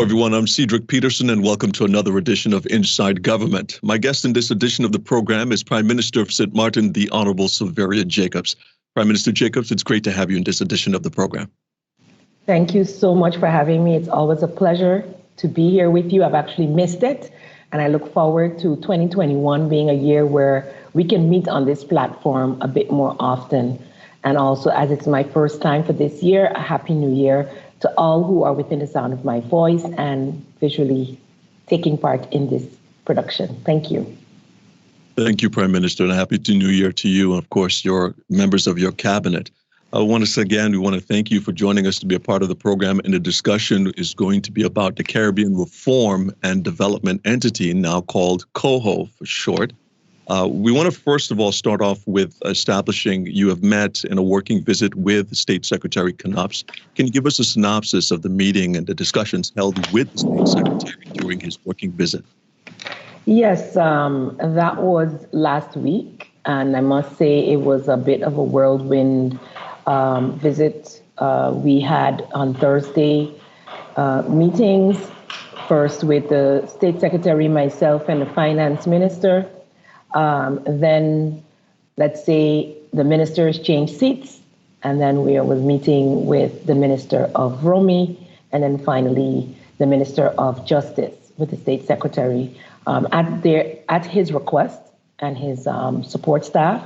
Everyone. I'm Cedric Peterson, and welcome to another edition of Inside Government. My guest in this edition of the program is Prime Minister of St. Martin, the Honorable Sylveria Jacobs. Prime Minister Jacobs, it's great to have you in this edition of the program. Thank you so much for having me. It's always a pleasure to be here with you. I've actually missed it, and I look forward to 2021 being a year where we can meet on this platform a bit more often. And also, as it's my first time for this year, a Happy New Year to all who are within the sound of my voice and visually taking part in this production. Thank you. Thank you, Prime Minister, and a Happy New Year to you and, of course, your members of your cabinet. We want to thank you for joining us to be a part of the program, and the discussion is going to be about the Caribbean Reform and Development Entity, now called COHO for short. We want to first of all start off with establishing you have met in a working visit with State Secretary Knops. Can you give us a synopsis of the meeting and the discussions held with the State Secretary during his working visit? Yes, that was last week, and I must say it was a bit of a whirlwind visit. We had on Thursday meetings, first with the State Secretary, myself, and the Finance Minister. Then, let's say, the ministers changed seats, and then we was meeting with the Minister of Romy, and then finally the Minister of Justice with the State Secretary. At his request and his support staff,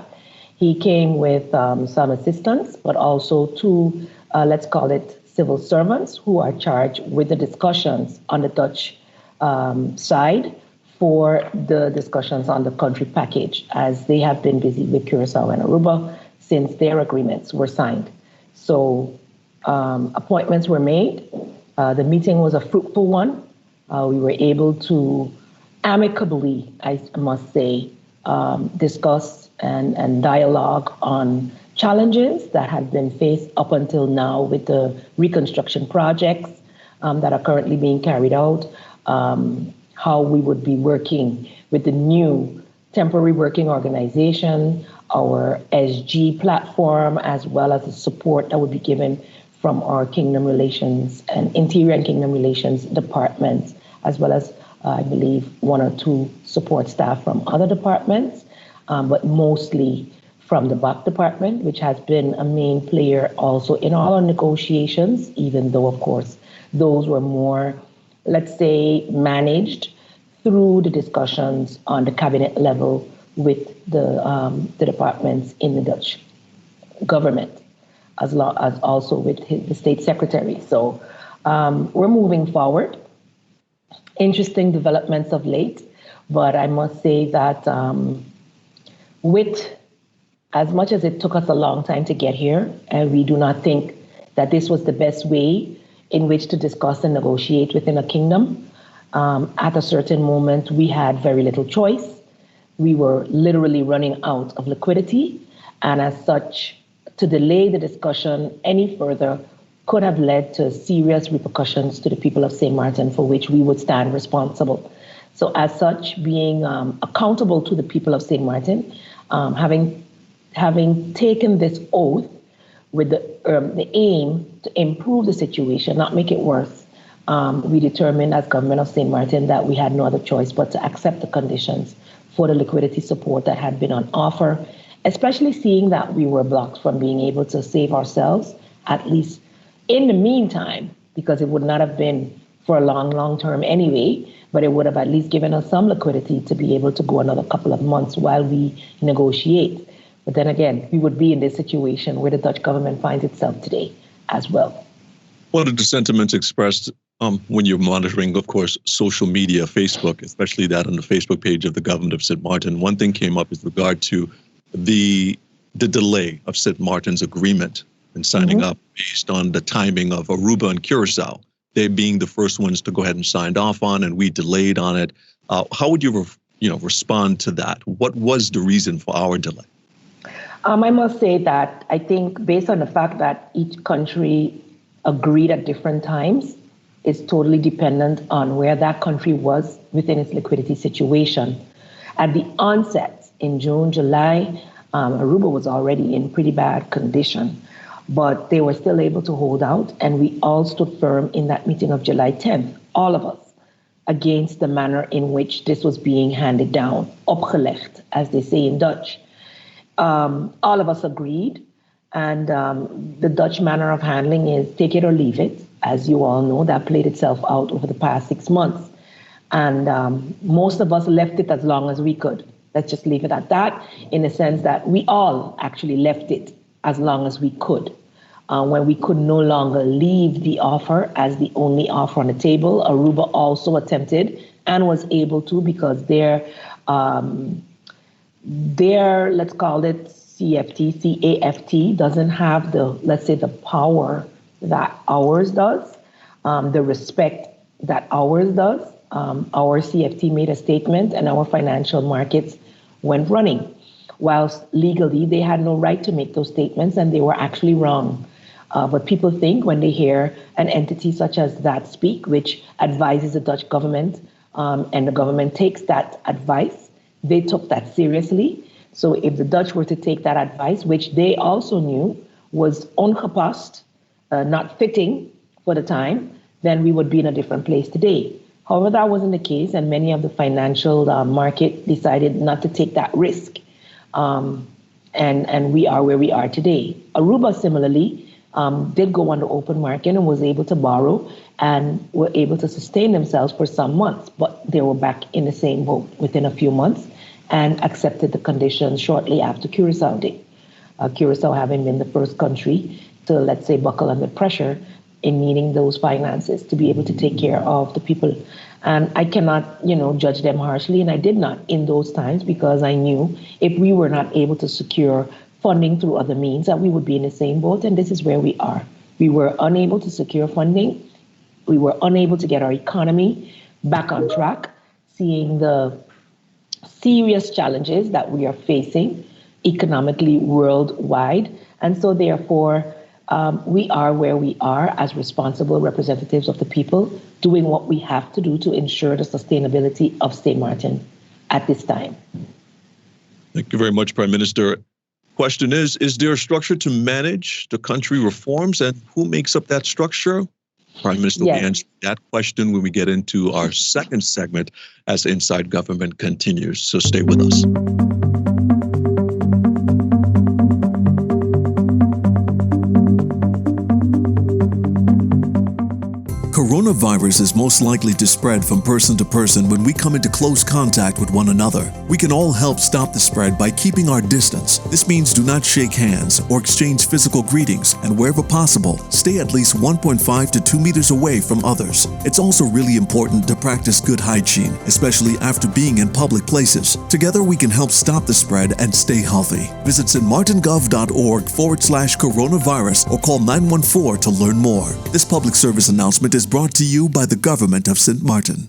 he came with some assistants, but also two, let's call it civil servants, who are charged with the discussions on the Dutch side for the discussions on the country package, as they have been busy with Curacao and Aruba since their agreements were signed. So appointments were made. The meeting was a fruitful one. We were able to amicably, I must say, discuss and dialogue on challenges that have been faced up until now with the reconstruction projects that are currently being carried out, how we would be working with the new temporary working organization, our SG platform, as well as the support that would be given from our Kingdom Relations and Interior and Kingdom Relations departments, as well as, I believe, one or two support staff from other departments, but mostly from the BAC department, which has been a main player also in all our negotiations, even though, of course, those were more, let's say, managed through the discussions on the cabinet level with the departments in the Dutch government, as well as also with the State Secretary. So we're moving forward. Interesting developments of late, but I must say that with as much as it took us a long time to get here, and we do not think that this was the best way in which to discuss and negotiate within a kingdom. At a certain moment, we had very little choice. We were literally running out of liquidity, and as such, to delay the discussion any further could have led to serious repercussions to the people of St. Martin, for which we would stand responsible. So as such, being accountable to the people of St. Martin, having taken this oath with the aim to improve the situation, not make it worse, we determined as government of St. Martin that we had no other choice but to accept the conditions for the liquidity support that had been on offer, especially seeing that we were blocked from being able to save ourselves, at least in the meantime, because it would not have been for a long term anyway, but it would have at least given us some liquidity to be able to go another couple of months while we negotiate. But then again, we would be in this situation where the Dutch government finds itself today as well. What are the sentiments expressed when you're monitoring, of course, social media, Facebook, especially that on the Facebook page of the government of St. Martin? One thing came up with regard to the delay of St. Martin's agreement and signing up based on the timing of Aruba and Curacao, they being the first ones to go ahead and signed off on, and we delayed on it. How would you respond to that? What was the reason for our delay? I must say that I think based on the fact that each country agreed at different times, is totally dependent on where that country was within its liquidity situation. At the onset in June, July, Aruba was already in pretty bad condition, but they were still able to hold out, and we all stood firm in that meeting of July 10th all of us, against the manner in which this was being handed down, opgelegd, as they say in Dutch. All of us agreed, and the Dutch manner of handling is take it or leave it. As you all know, that played itself out over the past 6 months. And most of us left it as long as we could. Let's just leave it at that, in the sense that we all actually left it as long as we could. When we could no longer leave the offer as the only offer on the table, Aruba also attempted and was able to, because their let's call it CAFT, doesn't have the, let's say, the power that ours does, the respect that ours does. Our CFT made a statement and our financial markets went running, whilst legally they had no right to make those statements and they were actually wrong. But people think when they hear an entity such as that speak, which advises the Dutch government, and the government takes that advice, they took that seriously. So if the Dutch were to take that advice, which they also knew was ongepast, not fitting for the time, then we would be in a different place today. However, that wasn't the case, and many of the financial market decided not to take that risk. And we are where we are today. Aruba, similarly, did go on the open market and was able to borrow and were able to sustain themselves for some months, but they were back in the same boat within a few months and accepted the conditions shortly after Curacao Day. Curacao having been the first country to, let's say, buckle under pressure in needing those finances to be able to take care of the people. And I cannot, judge them harshly, and I did not in those times, because I knew if we were not able to secure funding through other means, that we would be in the same boat, and this is where we are. We were unable to secure funding. We were unable to get our economy back on track, seeing the serious challenges that we are facing economically worldwide. And so therefore, we are where we are as responsible representatives of the people, doing what we have to do to ensure the sustainability of St. Martin at this time. Thank you very much, Prime Minister. Question is there a structure to manage the country reforms, and who makes up that structure? Prime Minister will answer that question when we get into our second segment as Inside Government continues. So stay with us. Coronavirus is most likely to spread from person to person when we come into close contact with one another. We can all help stop the spread by keeping our distance. This means do not shake hands or exchange physical greetings, and wherever possible, stay at least 1.5 to 2 meters away from others. It's also really important to practice good hygiene, especially after being in public places. Together we can help stop the spread and stay healthy. Visit stmartingov.org/coronavirus or call 914 to learn more. This public service announcement is brought to you by the Government of St. Martin.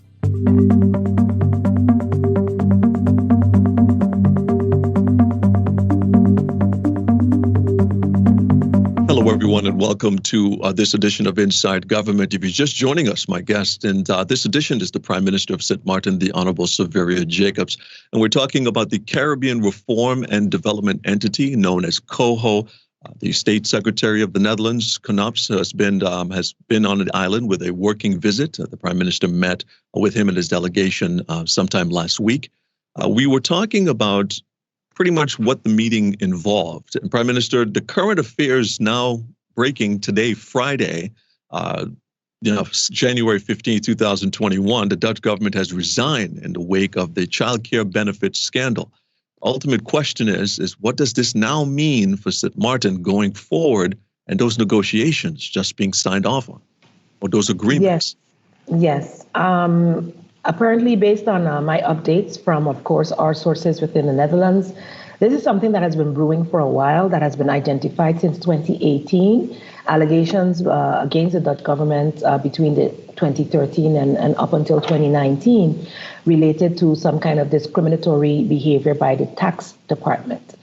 Hello, everyone, and welcome to this edition of Inside Government. If you're just joining us, my guest in this edition is the Prime Minister of St. Martin, the Honorable Saveria Jacobs. And we're talking about the Caribbean Reform and Development Entity known as COHO. The State Secretary of the Netherlands, Knops, has been on the island with a working visit. The Prime Minister met with him and his delegation sometime last week. We were talking about pretty much what the meeting involved. And Prime Minister, the current affairs now breaking today, Friday, January 15, 2021, the Dutch government has resigned in the wake of the child care benefits scandal. Ultimate question is what does this now mean for St. Martin going forward, and those negotiations just being signed off on, or those agreements? Yes. Apparently, based on my updates from, of course, our sources within the Netherlands, this is something that has been brewing for a while, that has been identified since 2018. Allegations against the Dutch government between the 2013 and up until 2019 related to some kind of discriminatory behavior by the tax department.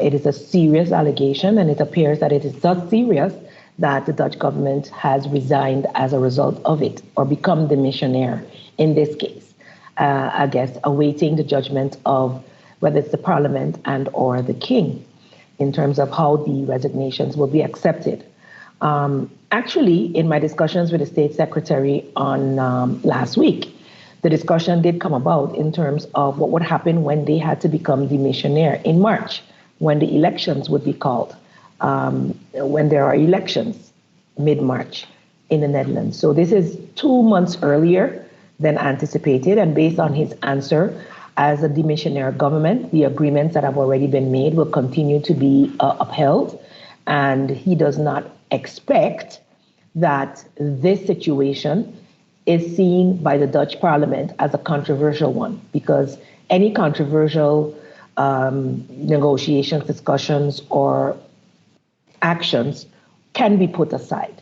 It is a serious allegation, and it appears that it is so serious that the Dutch government has resigned as a result of it, or become the missionaire in this case, I guess, awaiting the judgment of whether it's the parliament and or the king in terms of how the resignations will be accepted. Actually, in my discussions with the state secretary on last week, the discussion did come about in terms of what would happen when they had to become demissionaire in March, when the elections would be called, when there are elections mid-March in the Netherlands. So this is 2 months earlier than anticipated, and based on his answer, as a demissionaire government, the agreements that have already been made will continue to be upheld, and he does not expect that this situation is seen by the Dutch Parliament as a controversial one, because any controversial negotiations, discussions, or actions can be put aside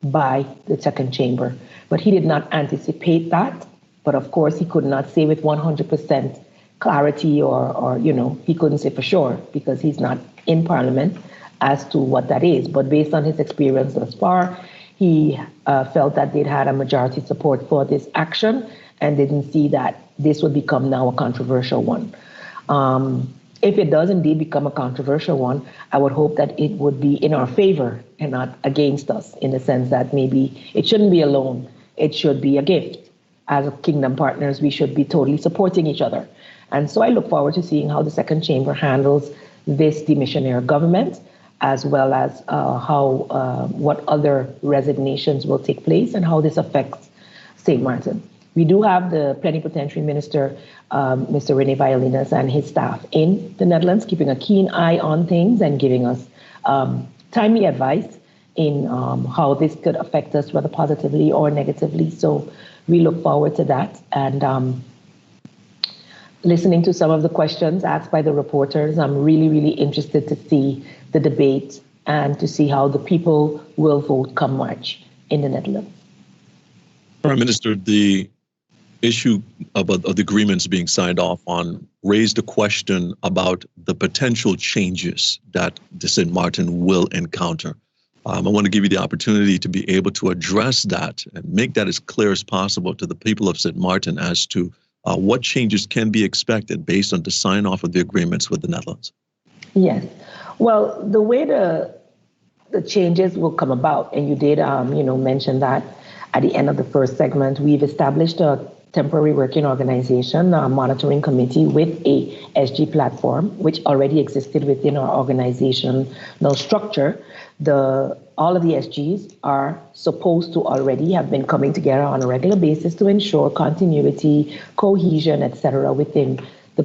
by the second chamber. But he did not anticipate that. But of course, he could not say with 100% clarity or he couldn't say for sure because he's not in Parliament as to what that is. But based on his experience thus far, he felt that they'd had a majority support for this action and didn't see that this would become now a controversial one. If it does indeed become a controversial one, I would hope that it would be in our favor and not against us, in the sense that maybe it shouldn't be a loan, it should be a gift. As Kingdom partners, we should be totally supporting each other. And so I look forward to seeing how the second chamber handles this demissionaire government, as well as what other resignations will take place and how this affects St. Martin. We do have the plenipotentiary minister, Mr. Rene Violines, and his staff in the Netherlands, keeping a keen eye on things and giving us timely advice in how this could affect us, whether positively or negatively. So we look forward to that. And listening to some of the questions asked by the reporters, I'm really, really interested to see the debate and to see how the people will vote come March in the Netherlands. Prime Minister, the issue of the agreements being signed off on raised a question about the potential changes that the St. Martin will encounter. I want to give you the opportunity to be able to address that and make that as clear as possible to the people of St. Martin as to what changes can be expected based on the sign off of the agreements with the Netherlands. Yes. Well, the way the changes will come about, and you did mention that at the end of the first segment, we've established a temporary working organization, a monitoring committee with a SG platform, which already existed within our organizational structure. All of the SGs are supposed to already have been coming together on a regular basis to ensure continuity, cohesion, etc., within the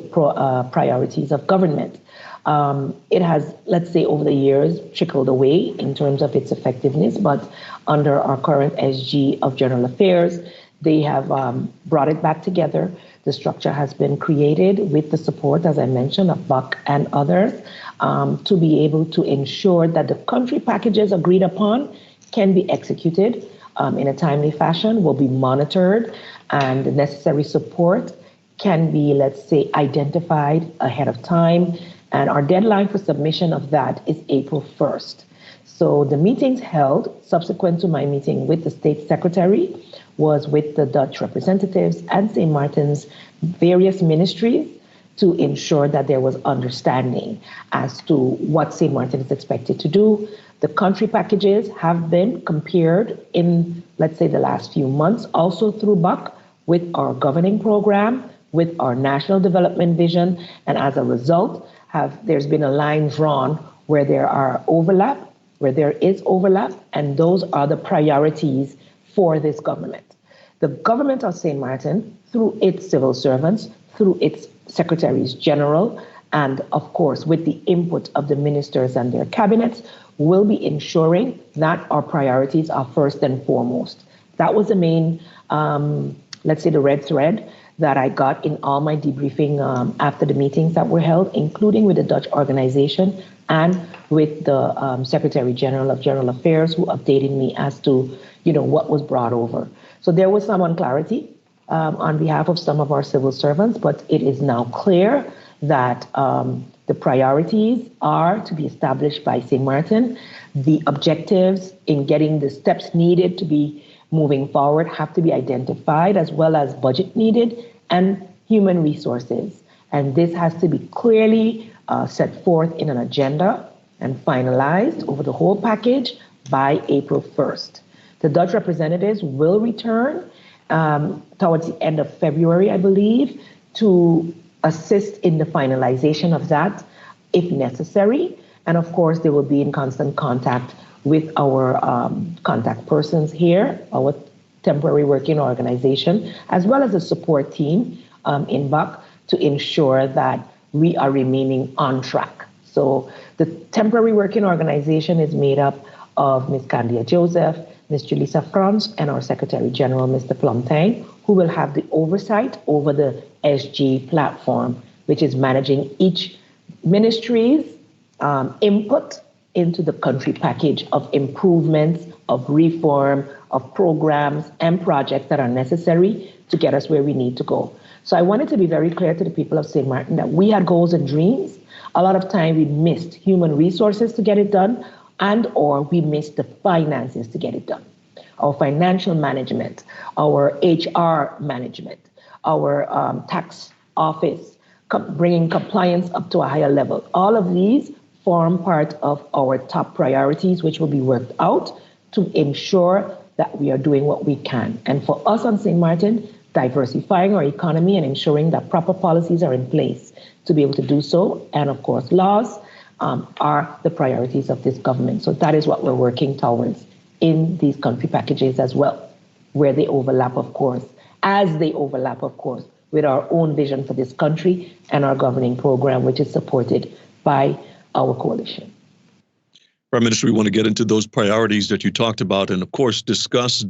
priorities of government. It has, let's say, over the years, trickled away in terms of its effectiveness, but under our current SG of General Affairs, they have brought it back together. The structure has been created with the support, as I mentioned, of Buck and others, to be able to ensure that the country packages agreed upon can be executed in a timely fashion, will be monitored, and the necessary support can be, let's say, identified ahead of time. And our deadline for submission of that is April 1st. So the meetings held subsequent to my meeting with the state secretary was with the Dutch representatives and St. Martin's various ministries to ensure that there was understanding as to what St. Martin is expected to do. The country packages have been compared in, let's say, the last few months, also through Buck, with our governing program, with our national development vision, and as a result, there's been a line drawn where there is overlap, and those are the priorities for this government. The government of St. Martin, through its civil servants, through its secretaries general, and of course with the input of the ministers and their cabinets, will be ensuring that our priorities are first and foremost. That was the main, let's say, the red thread that I got in all my debriefing after the meetings that were held, including with the Dutch organization and with the Secretary General of General Affairs, who updated me as to, what was brought over. So there was some unclarity on behalf of some of our civil servants, but it is now clear that the priorities are to be established by St. Martin. The objectives in getting the steps needed to be moving forward have to be identified, as well as budget needed and human resources. And this has to be clearly set forth in an agenda and finalized over the whole package by April 1st. The Dutch representatives will return towards the end of February, I believe, to assist in the finalization of that if necessary. And of course, they will be in constant contact with our contact persons here, our temporary working organization, as well as the support team in BUC to ensure that we are remaining on track. So the temporary working organization is made up of Ms. Candia Joseph, Ms. Julissa Franz, and our Secretary General, Mr. Plumtain, who will have the oversight over the SG platform, which is managing each ministry's input into the country package of improvements, of reform, of programs and projects that are necessary to get us where we need to go. So I wanted to be very clear to the people of St. Martin that we had goals and dreams. A lot of time we missed human resources to get it done, and or we missed the finances to get it done. Our financial management, our HR management, our tax office, bringing compliance up to a higher level. All of these form part of our top priorities, which will be worked out to ensure that we are doing what we can. And for us on St. Martin, diversifying our economy and ensuring that proper policies are in place to be able to do so, and of course laws, are the priorities of this government. So that is what we're working towards in these country packages as well, where they overlap, of course, with our own vision for this country and our governing program, which is supported by our coalition. Prime Minister, we want to get into those priorities that you talked about and, of course, discuss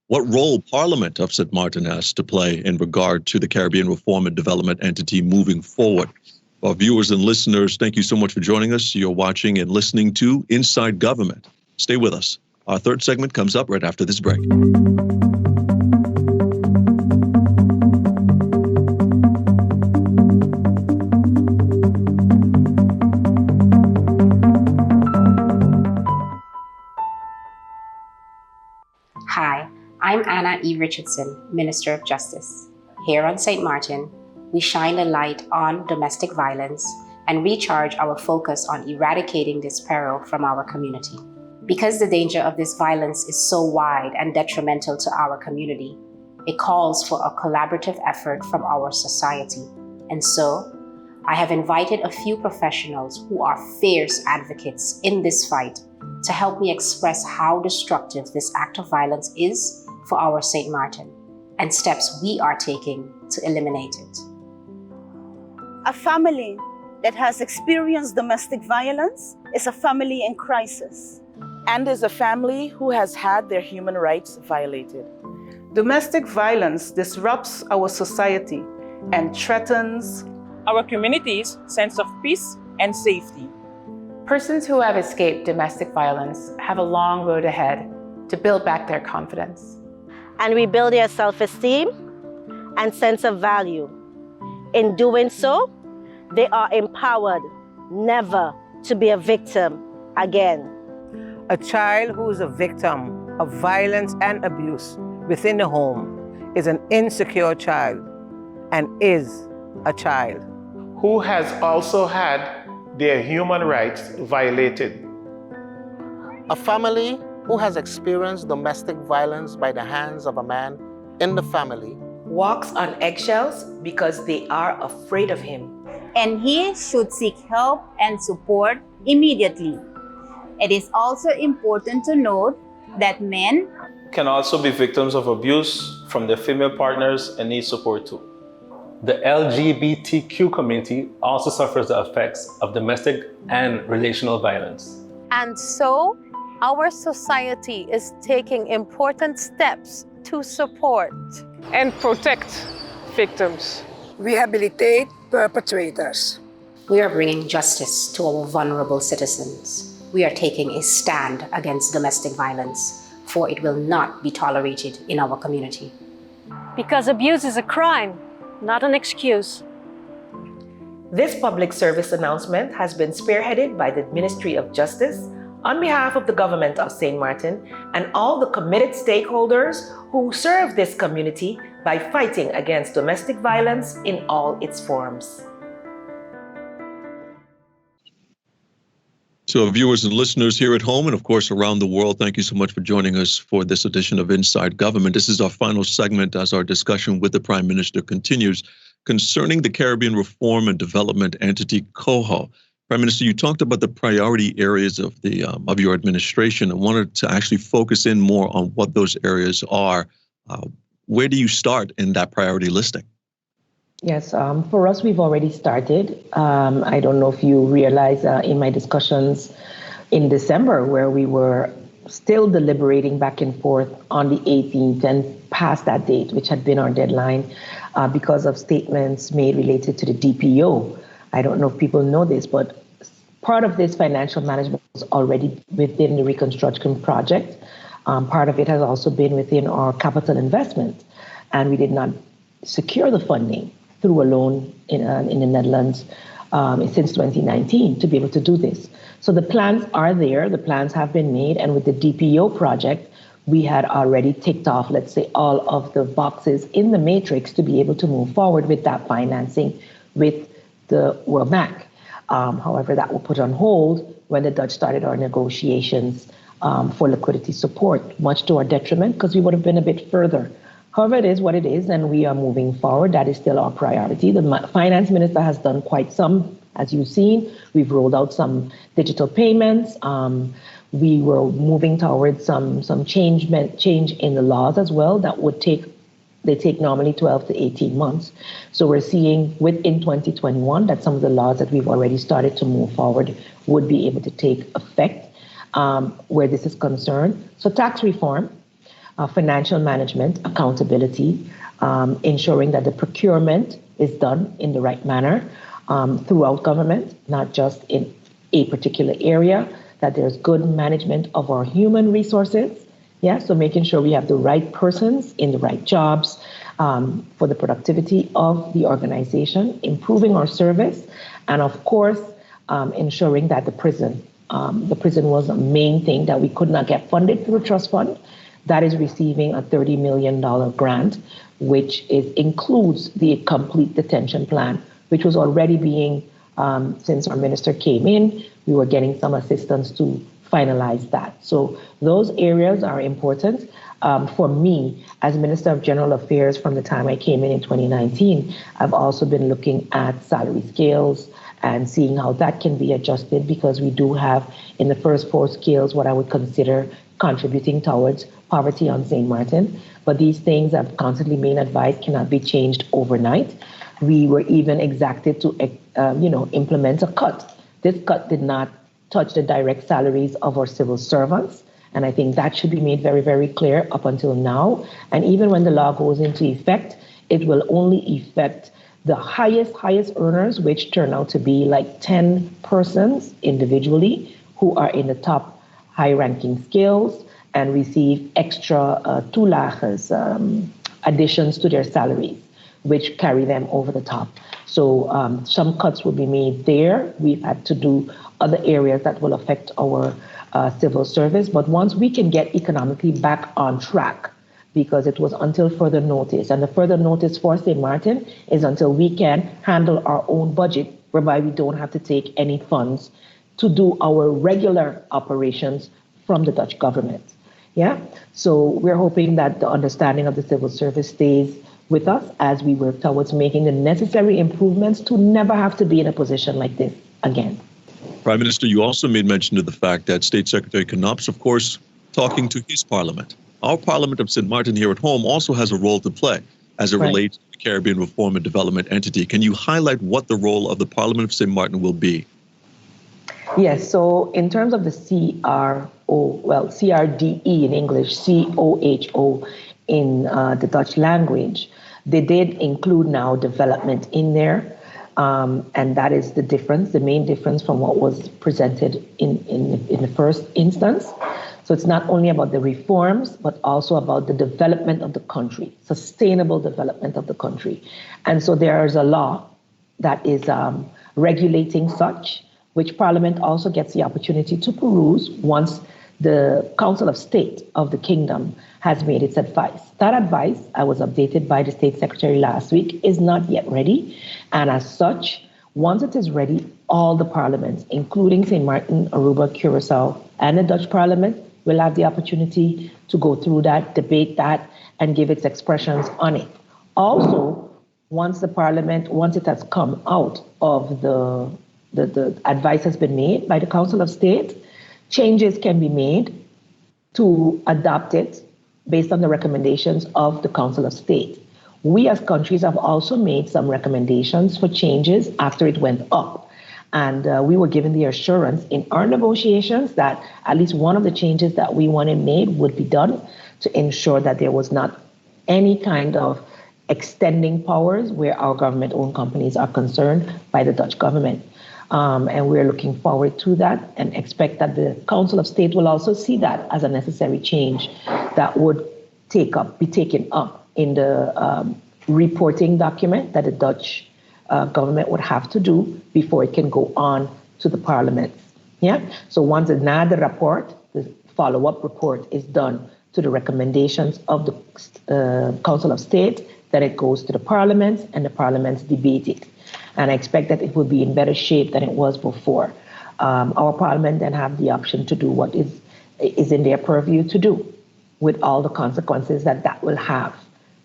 what role Parliament of St. Martin has to play in regard to the Caribbean Reform and Development Entity moving forward. Our viewers and listeners, thank you so much for joining us. You're watching and listening to Inside Government. Stay with us. Our third segment comes up right after this break. Hi, I'm Anna E. Richardson, Minister of Justice. Here on St. Martin, we shine a light on domestic violence and recharge our focus on eradicating this peril from our community. Because the danger of this violence is so wide and detrimental to our community, it calls for a collaborative effort from our society. And so, I have invited a few professionals who are fierce advocates in this fight to help me express how destructive this act of violence is for our St. Martin and steps we are taking to eliminate it. A family that has experienced domestic violence is a family in crisis. And is a family who has had their human rights violated. Domestic violence disrupts our society and threatens our community's sense of peace and safety. Persons who have escaped domestic violence have a long road ahead to build back their confidence. And rebuild their self-esteem and sense of value. In doing so, they are empowered never to be a victim again. A child who is a victim of violence and abuse within the home is an insecure child and is a child who has also had their human rights violated. A family who has experienced domestic violence by the hands of a man in the family walks on eggshells because they are afraid of him. And he should seek help and support immediately. It is also important to note that men can also be victims of abuse from their female partners and need support too. The LGBTQ community also suffers the effects of domestic and relational violence. And so, our society is taking important steps to support and protect victims. Rehabilitate perpetrators. We are bringing justice to our vulnerable citizens. We are taking a stand against domestic violence, for it will not be tolerated in our community. Because abuse is a crime, not an excuse. This public service announcement has been spearheaded by the Ministry of Justice on behalf of the government of St. Martin and all the committed stakeholders who serve this community by fighting against domestic violence in all its forms. So viewers and listeners here at home and of course around the world, thank you so much for joining us for this edition of Inside Government. This is our final segment as our discussion with the Prime Minister continues concerning the Caribbean Reform and Development Entity, COHO. Prime Minister, you talked about the priority areas of the of your administration and wanted to actually focus in more on what those areas are. Where do you start in that priority listing? Yes, for us, we've already started. I don't know if you realize in my discussions in December where we were still deliberating back and forth on the 18th and past that date, which had been our deadline because of statements made related to the DPO. I don't know if people know this, but part of this financial management was already within the reconstruction project. Part of it has also been within our capital investment, and we did not secure the funding through a loan in the Netherlands since 2019 to be able to do this. So the plans are there, the plans have been made, and with the DPO project, we had already ticked off, let's say, all of the boxes in the matrix to be able to move forward with that financing with the World Bank. However, that was put on hold when the Dutch started our negotiations for liquidity support, much to our detriment because we would have been a bit further. However, it is what it is, and we are moving forward. That is still our priority. The finance minister has done quite some, as you've seen. We've rolled out some digital payments. We were moving towards some change in the laws as well that would take normally 12 to 18 months. So we're seeing within 2021 that some of the laws that we've already started to move forward would be able to take effect where this is concerned. So tax reform, financial management, accountability, ensuring that the procurement is done in the right manner throughout government, not just in a particular area, that there's good management of our human resources. Yeah, so making sure we have the right persons in the right jobs for the productivity of the organization, improving our service, and of course, ensuring that the prison was a main thing that we could not get funded through a trust fund. That is receiving a $30 million grant, which includes the complete detention plan, which was already being, since our minister came in, we were getting some assistance to finalize that. So those areas are important. For me, as Minister of General Affairs from the time I came in 2019, I've also been looking at salary scales and seeing how that can be adjusted because we do have in the first 4 scales what I would consider contributing towards poverty on St. Martin. But these things I've constantly been advised cannot be changed overnight. We were even exacted to implement a cut. This cut did not touch the direct salaries of our civil servants. And I think that should be made very, very clear up until now. And even when the law goes into effect, it will only affect the highest earners, which turn out to be like 10 persons individually who are in the top high-ranking scales and receive extra toelages, additions to their salaries, which carry them over the top. So some cuts will be made there. We've had to do other areas that will affect our civil service. But once we can get economically back on track, because it was until further notice, and the further notice for St. Martin is until we can handle our own budget, whereby we don't have to take any funds to do our regular operations from the Dutch government. Yeah, so we're hoping that the understanding of the civil service stays with us as we work towards making the necessary improvements to never have to be in a position like this again. Prime Minister, you also made mention of the fact that State Secretary Knops, of course, talking to his parliament. Our Parliament of St. Martin here at home also has a role to play as it relates to the Caribbean Reform and Development Entity. Can you highlight what the role of the Parliament of St. Martin will be? Yes, so in terms of the CRDE in English, COHO in the Dutch language, they did include now development in there. And that is the difference, the main difference from what was presented in the first instance. So it's not only about the reforms, but also about the development of the country, sustainable development of the country. And so there is a law that is regulating such, which Parliament also gets the opportunity to peruse once the Council of State of the Kingdom has made its advice. That advice, I was updated by the State Secretary last week, is not yet ready. And as such, Once it is ready, all the parliaments, including St. Martin, Aruba, Curacao, and the Dutch Parliament, will have the opportunity to go through that, debate that, and give its expressions on it. Also, once it has come out of the advice has been made by the Council of State, changes can be made to adopt it based on the recommendations of the Council of State. We as countries have also made some recommendations for changes after it went up. And we were given the assurance in our negotiations that at least one of the changes that we wanted made would be done to ensure that there was not any kind of extending powers where our government-owned companies are concerned by the Dutch government. And we're looking forward to that and expect that the Council of State will also see that as a necessary change that would be taken up in the reporting document that the Dutch government would have to do before it can go on to the parliaments. Yeah. So once the report, the follow-up report is done to the recommendations of the Council of State, that it goes to the parliaments and the parliaments debate it. And I expect that it will be in better shape than it was before. Our parliament then have the option to do what is in their purview to do with all the consequences that will have.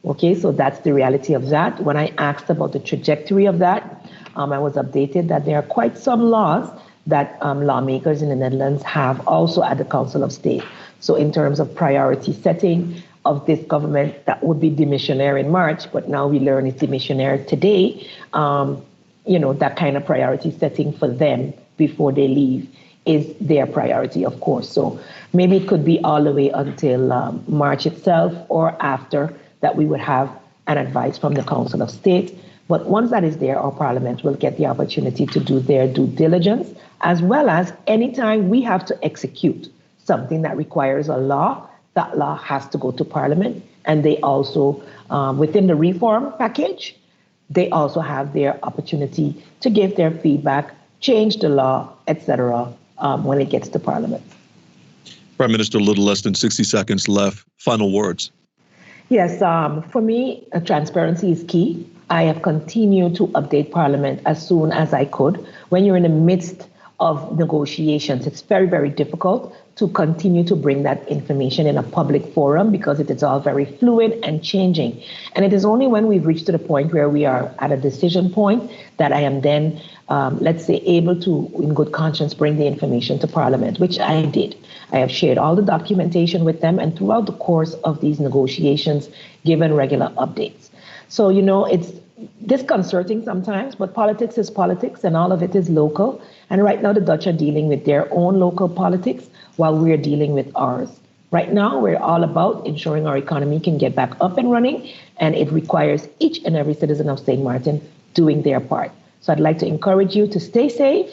Okay, so that's the reality of that. When I asked about the trajectory of that, I was updated that there are quite some laws that lawmakers in the Netherlands have also at the Council of State. So in terms of priority setting of this government, that would be demissionary in March, but now we learn it's demissionary today. That kind of priority setting for them before they leave is their priority, of course. So maybe it could be all the way until March itself or after that we would have an advice from the Council of State. But once that is there, our parliament will get the opportunity to do their due diligence, as well as anytime we have to execute something that requires a law, that law has to go to parliament. And they also, within the reform package, they also have their opportunity to give their feedback, change the law, etc., when it gets to parliament. Prime Minister, a little less than 60 seconds left. Final words. Yes, for me, transparency is key. I have continued to update Parliament as soon as I could. When you're in the midst of negotiations, it's very, very difficult to continue to bring that information in a public forum because it is all very fluid and changing. And it is only when we've reached to the point where we are at a decision point that I am then, let's say, able to, in good conscience, bring the information to Parliament, which I did. I have shared all the documentation with them and throughout the course of these negotiations, given regular updates. So, it's disconcerting sometimes, but politics is politics and all of it is local. And right now the Dutch are dealing with their own local politics while we're dealing with ours. Right now, we're all about ensuring our economy can get back up and running, and it requires each and every citizen of St. Martin doing their part. So I'd like to encourage you to stay safe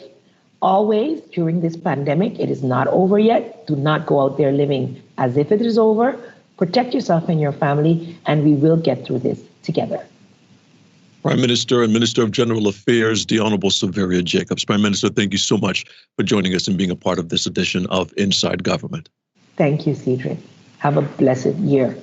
always during this pandemic. It is not over yet. Do not go out there living as if it is over. Protect yourself and your family, and we will get through this together. Prime Minister and Minister of General Affairs, the Honorable Severia Jacobs. Prime Minister, thank you so much for joining us and being a part of this edition of Inside Government. Thank you, Cedric. Have a blessed year.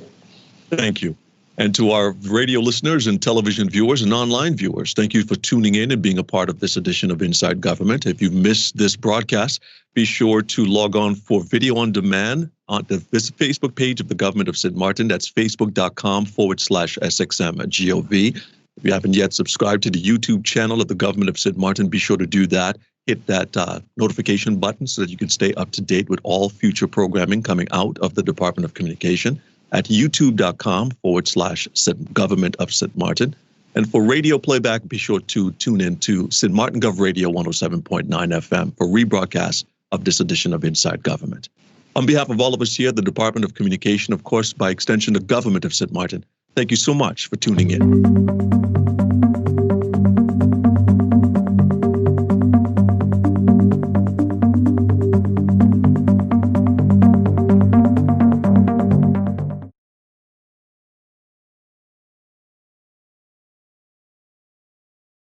Thank you. And to our radio listeners and television viewers and online viewers, thank you for tuning in and being a part of this edition of Inside Government. If you've missed this broadcast, be sure to log on for video on demand on the Facebook page of the Government of St. Martin. That's facebook.com/SXMGOV. If you haven't yet subscribed to the YouTube channel of the Government of St. Martin, be sure to do that. Hit that notification button so that you can stay up to date with all future programming coming out of the Department of Communication at youtube.com/Government of St. Martin. And for radio playback, be sure to tune in to St. Martin Gov Radio 107.9 FM for rebroadcast of this edition of Inside Government. On behalf of all of us here at the Department of Communication, of course, by extension, the Government of St. Martin, thank you so much for tuning in.